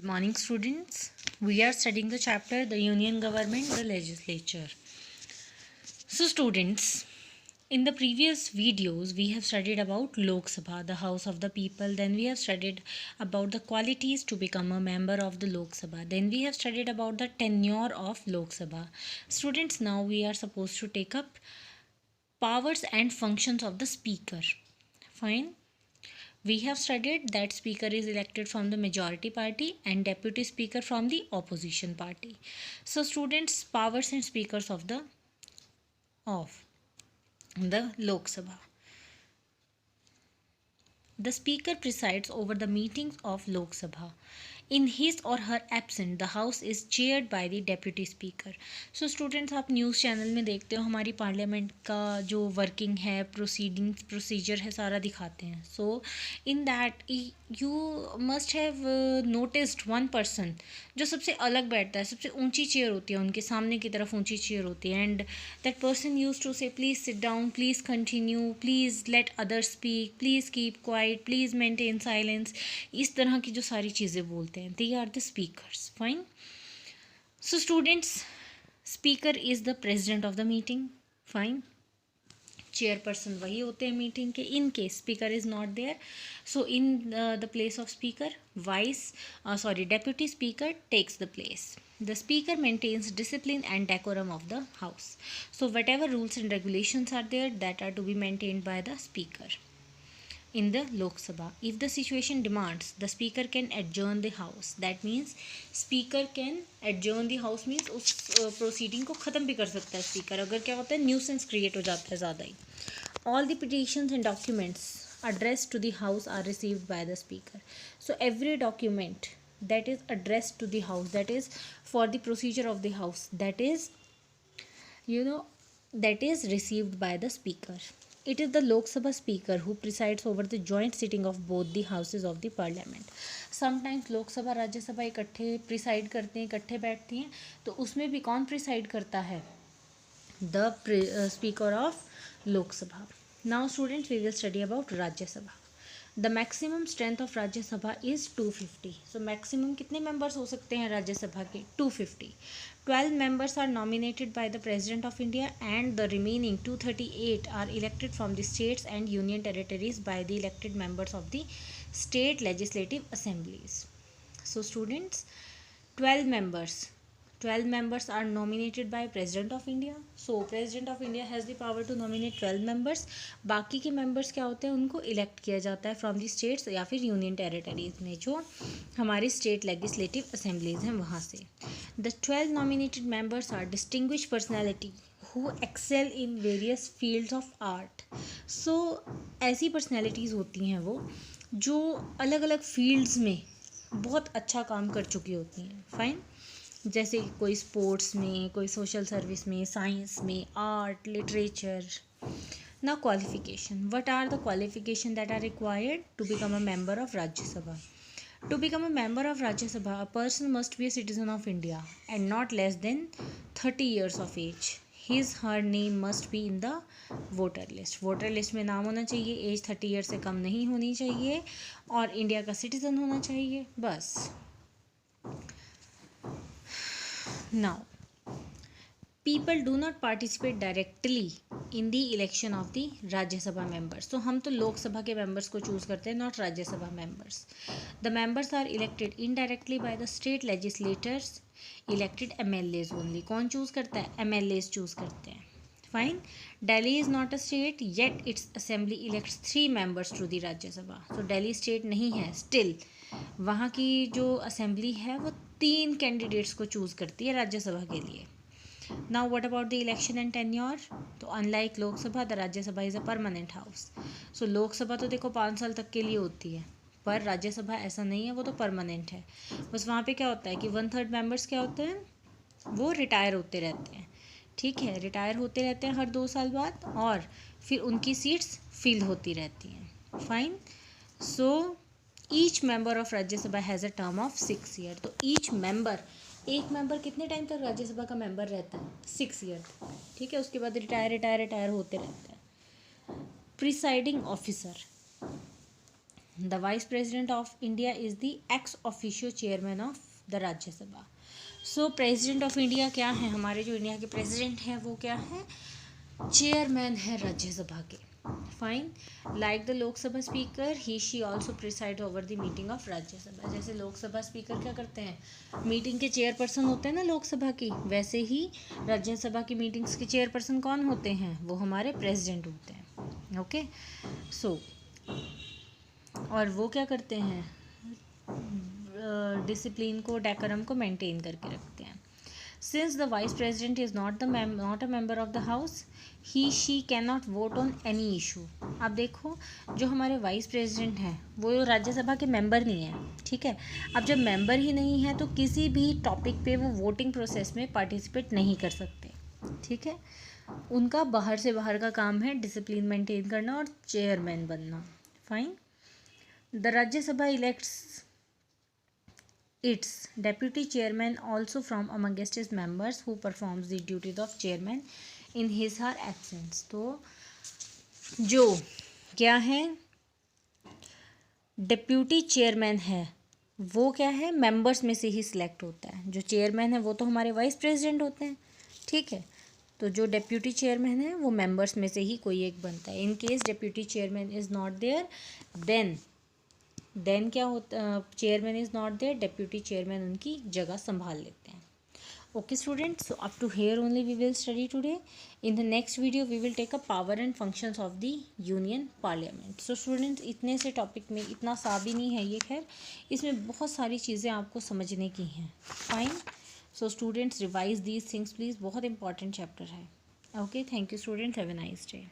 Good morning, students. We are studying the chapter The Union Government, the Legislature. So, students, in the previous videos, we have studied about Lok Sabha, the House of the People. Then we have studied about the qualities to become a member of the Lok Sabha. Then we have studied about the tenure of Lok Sabha. Students, now we are supposed to take up powers and functions of the Speaker. Fine. We have studied that speaker is elected from the majority party and deputy speaker from the opposition party. So students, powers and speakers of the Lok Sabha. The speaker presides over the meetings of Lok Sabha. In his or her absence, the house is chaired by the deputy speaker. So students, आप news channel में देखते हो हमारी parliament का जो working है, procedure है, सारा दिखाते हैं. So in that you must have noticed one person जो सबसे अलग बैठता है, सबसे ऊंची चेयर होती है, उनके सामने की तरफ ऊंची चेयर होती है. And that person use to say please sit down, please continue, please let others speak, please keep quiet, please maintain silence. इस तरह की जो सारी चीज़ें बोलते हैं, they are the speakers. Fine. So students, speaker is the president of the meeting. Fine. Chairperson वही होते हैं मीटिंग के. In case speaker is not there, so in the place of speaker deputy speaker takes the place. The speaker maintains discipline and decorum of the house. So whatever rules and regulations are there, that are to be maintained by the speaker in the Lok Sabha. If the situation demands, the speaker can adjourn the house. That means speaker can adjourn the house means उस proceeding को ख़त्म भी कर सकता है speaker. अगर क्या होता है, nuisance create हो जाता है ज़्यादा ही. All the petitions and documents addressed to the house are received by the speaker. So every document that is addressed to the house, that is for the procedure of the house, that is received by the speaker. It is the Lok Sabha speaker who presides over the joint sitting of both the houses of the parliament. Sometimes लोक सभा राज्य सभा इकट्ठे preside करते हैं, इकट्ठे बैठती हैं, तो उसमें भी कौन प्रिसाइड करता है? The speaker of Lok Sabha. Now students, we will study about Rajya Sabha. The maximum strength of Rajya Sabha is 250. So maximum कितने members हो सकते हैं राज्य सभा के? 250. 12 members are nominated by the President of India and the remaining 238 are elected from the states and union territories by the elected members of the state legislative assemblies. So students, 12 members are nominated by President of India. So President of India has the power to nominate 12 members. बाकी के members क्या होते हैं, उनको elect किया जाता है from the states या फिर union territories में, जो हमारी state legislative assemblies हैं वहाँ से. The 12 nominated members are distinguished personality who excel in various fields of art. So ऐसी personalities होती हैं वो जो अलग अलग fields में बहुत अच्छा काम कर चुकी होती हैं. फाइन. जैसे कोई स्पोर्ट्स में, कोई सोशल सर्विस में, साइंस में, art, literature. Now qualification. What are the qualification that are required to become a member of Rajya Sabha? To become a member of Rajya Sabha, a person must be a citizen of India and not less than 30 years of age. Her name must be in the voter list. Voter list में नाम होना चाहिए, as 30 year से कम नहीं होनी चाहिए और India का सिटीजन होना चाहिए, बस. Now, people do not participate directly in the election of the Rajya Sabha members. So हम तो लोक सभा के members को choose करते हैं, not राज्य सभा members. The members are elected indirectly by the state legislators, elected MLAs only. कौन choose करता है? MLAs choose करते हैं. Fine. Delhi is not a state, yet its assembly elects 3 members to the Rajya Sabha. So Delhi state नहीं है, still वहाँ की जो assembly है वो 3 candidates को choose करती है राज्य सभा के लिए. Now what about the election and tenure? तो unlike लोक सभा, the राज्य सभा is a permanent house. So लोक सभा तो देखो 5 साल तक के लिए होती है, पर राज्य सभा ऐसा नहीं है, वो तो परमानेंट है. बस वहाँ पे क्या होता है कि 1/3 मेंबर्स क्या होते हैं, वो रिटायर होते रहते हैं. ठीक है, रिटायर होते रहते हैं हर 2 साल बाद और फिर उनकी सीट्स फिल होती रहती हैं. Fine. So each member of Rajya सभा has a term of 6 year. तो ईच मेंबर, एक मेंबर कितने टाइम तक राज्यसभा का मेंबर रहता है? 6 ईयर. ठीक है, उसके बाद रिटायर होते रहते हैं. Presiding officer. The vice president of India is the ex officio chairman of the Rajya Sabha. So president of India क्या है, हमारे जो इंडिया के प्रेसिडेंट हैं वो क्या है, चेयरमैन है राज्यसभा के। Fine. Like the Lok Sabha speaker he she also preside over the meeting of Rajya Sabha. जैसे लोकसभा स्पीकर क्या करते हैं, मीटिंग के चेयरपर्सन होते हैं ना लोकसभा की, वैसे ही राज्यसभा की मीटिंग्स के चेयरपर्सन कौन होते हैं, वो हमारे प्रेसिडेंट होते हैं। ओके सो और वो क्या करते हैं, डिसिप्लिन को, डेकोरम को मेंटेन करके रखते हैं। Since the vice president is not a member of the house, he she can not vote on any issue. अब देखो, जो हमारे वाइस प्रेसिडेंट हैं वो राज्यसभा के मेंबर नहीं है, ठीक है। अब जब मेंबर ही नहीं है तो किसी भी टॉपिक पे वो वोटिंग प्रोसेस में पार्टिसिपेट नहीं कर सकते, ठीक है। उनका बाहर से बाहर का काम है डिसिप्लिन मेंटेन करना और चेयरमैन बनना। Fine. The Rajya Sabha elects its deputy chairman also from amongst its members who performs the duties of chairman in his her absence। तो जो क्या है, डिप्यूटी चेयरमैन है वो क्या है, मेंबर्स में से ही सिलेक्ट होता है। जो चेयरमैन है वो तो हमारे वाइस प्रेसिडेंट होते हैं, ठीक है। तो जो डिप्यूटी चेयरमैन है वो मेंबर्स में से ही कोई एक बनता है। In case deputy chairman is not there, then क्या होता, chairman is not there, deputy chairman उनकी जगह संभाल लेते हैं। Okay students, so up to here only we will study today. In the next video we will take a power and functions of the union parliament. So students, इतने से topic में इतना सा भी नहीं है ये, खैर इसमें बहुत सारी चीज़ें आपको समझने की हैं। Fine. So students, revise these things please, बहुत इंपॉर्टेंट चैप्टर है। Okay, thank you students, have a nice day.